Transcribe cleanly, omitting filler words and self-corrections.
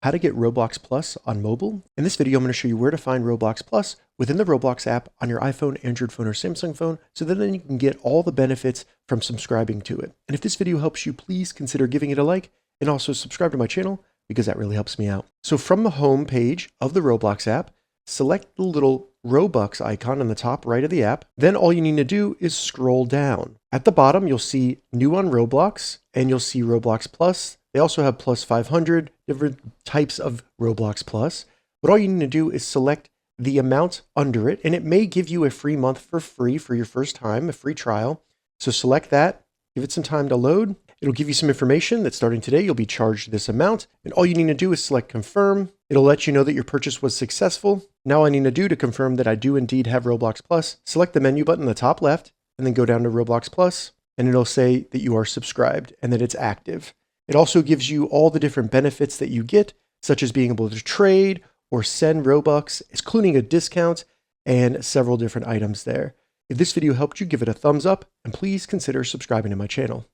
How to get Roblox Plus on mobile. In this video, I'm going to show you where to find Roblox Plus within the Roblox app on your iPhone, Android phone, or Samsung phone, so that then you can get all the benefits from subscribing to it. And if this video helps you, please consider giving it a like and also subscribe to my channel because that really helps me out. So from the home page of the Roblox app, select the little Robux icon on the top right of the app. Then all you need to do is scroll down. At the bottom, you'll see new on Roblox and you'll see Roblox Plus. They also have plus 500 different types of Roblox Plus. But all you need to do is select the amount under it, and it may give you a free month for free for your first time, a free trial. So select that, give it some time to load. It'll give you some information that starting today, you'll be charged this amount. And all you need to do is select confirm. It'll let you know that your purchase was successful. Now all I need to do to confirm that I do indeed have Roblox Plus, select the menu button in the top left, and then go down to Roblox Plus, and it'll say that you are subscribed and that it's active. It also gives you all the different benefits that you get, such as being able to trade or send Robux, including a discount and several different items there. If this video helped you, give it a thumbs up and please consider subscribing to my channel.